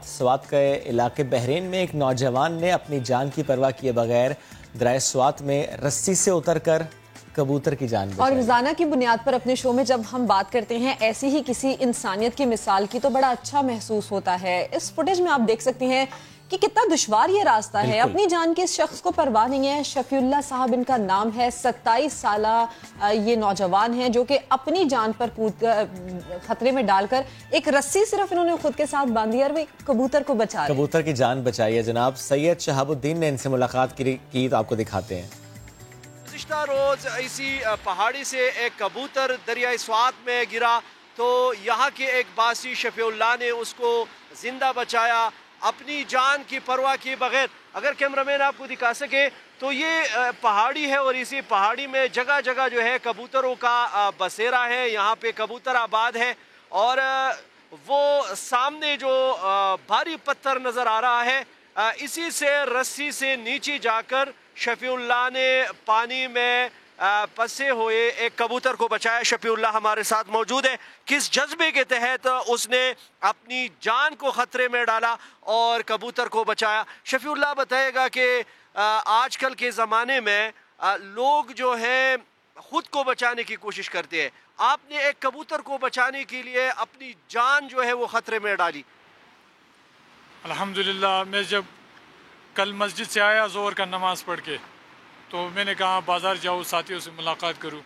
سوات کے علاقے بحرین میں ایک نوجوان نے اپنی جان کی پرواہ کیے بغیر دریا سوات میں رسی سے اتر کر کبوتر کی جان بچائی۔ اور روزانہ کی بنیاد پر اپنے شو میں جب ہم بات کرتے ہیں ایسی ہی کسی انسانیت کی مثال کی تو بڑا اچھا محسوس ہوتا ہے۔ اس فوٹیج میں آپ دیکھ سکتے ہیں کہ کتنا دشوار یہ راستہ ہے، اپنی جان کے اس شخص کو پرواہ نہیں ہے۔ شفیع اللہ صاحب ان کا نام ہے، 27 سالہ یہ نوجوان ہیں جو کہ اپنی جان پر خطرے میں ڈال کر ایک رسی صرف انہوں نے خود کے ساتھ باندھی اور وہ کبوتر کو بچا رہے ہیں، کبوتر کی جان بچائی ہے۔ جناب سید شہاب الدین نے ان سے ملاقات کی تو آپ کو دکھاتے ہیں۔ گزشتہ روز اسی پہاڑی سے ایک کبوتر دریائے سوات میں گرا تو یہاں کے ایک باسی شفیع اللہ نے اس کو زندہ بچایا اپنی جان کی پرواہ کیے بغیر۔ اگر کیمرامین آپ کو دکھا سکے تو یہ پہاڑی ہے اور اسی پہاڑی میں جگہ جگہ جو ہے کبوتروں کا بسیرا ہے، یہاں پہ کبوتر آباد ہے اور وہ سامنے جو بھاری پتھر نظر آ رہا ہے اسی سے رسی سے نیچے جا کر شفیع اللہ نے پانی میں پھنسے ہوئے ایک کبوتر کو بچایا۔ شفیع اللہ ہمارے ساتھ موجود ہے۔ کس جذبے کے تحت اس نے اپنی جان کو خطرے میں ڈالا اور کبوتر کو بچایا؟ شفیع اللہ بتائے گا کہ آج کل کے زمانے میں لوگ جو ہیں خود کو بچانے کی کوشش کرتے ہیں، آپ نے ایک کبوتر کو بچانے کے لیے اپنی جان جو ہے وہ خطرے میں ڈالی۔ الحمدللہ میں جب کل مسجد سے آیا ظہر کا نماز پڑھ کے تو میں نے کہا بازار جاؤ ساتھیوں سے ملاقات کروں،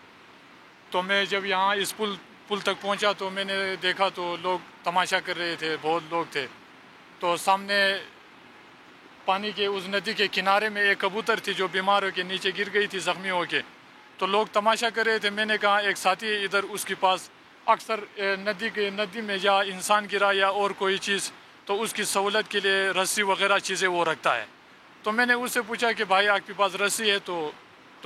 تو میں جب یہاں اس پل تک پہنچا تو میں نے دیکھا تو لوگ تماشا کر رہے تھے، بہت لوگ تھے۔ تو سامنے پانی کے اس ندی کے کنارے میں ایک کبوتر تھی جو بیمار ہو کے نیچے گر گئی تھی زخمی ہو کے، تو لوگ تماشا کر رہے تھے۔ میں نے کہا ایک ساتھی ادھر اس کے پاس اکثر ندی میں جہاں انسان گرا یا اور کوئی چیز تو اس کی سہولت کے لیے رسی وغیرہ چیزیں وہ رکھتا ہے، تو میں نے اس سے پوچھا کہ بھائی آپ کے پاس رسی ہے تو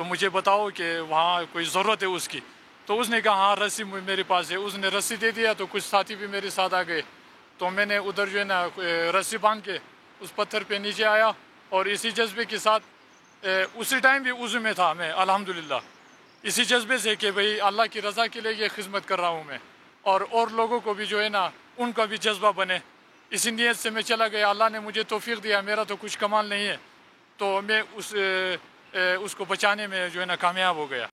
مجھے بتاؤ کہ وہاں کوئی ضرورت ہے اس کی، تو اس نے کہا ہاں رسی میرے پاس ہے۔ اس نے رسی دے دیا تو کچھ ساتھی بھی میرے ساتھ آ گئے، تو میں نے ادھر جو ہے نا رسی باندھ کے اس پتھر پہ نیچے آیا اور اسی جذبے کے ساتھ اسی ٹائم بھی وضو میں تھا میں الحمدللہ، اسی جذبے سے کہ بھئی اللہ کی رضا کے لیے یہ خدمت کر رہا ہوں میں اور لوگوں کو بھی جو ہے نا ان کا بھی جذبہ بنے، اسی نیت سے میں چلا گیا۔ اللہ نے مجھے توفیق دیا، میرا تو کچھ کمال نہیں ہے، تو میں اس کو بچانے میں جو ہے نا کامیاب ہو گیا۔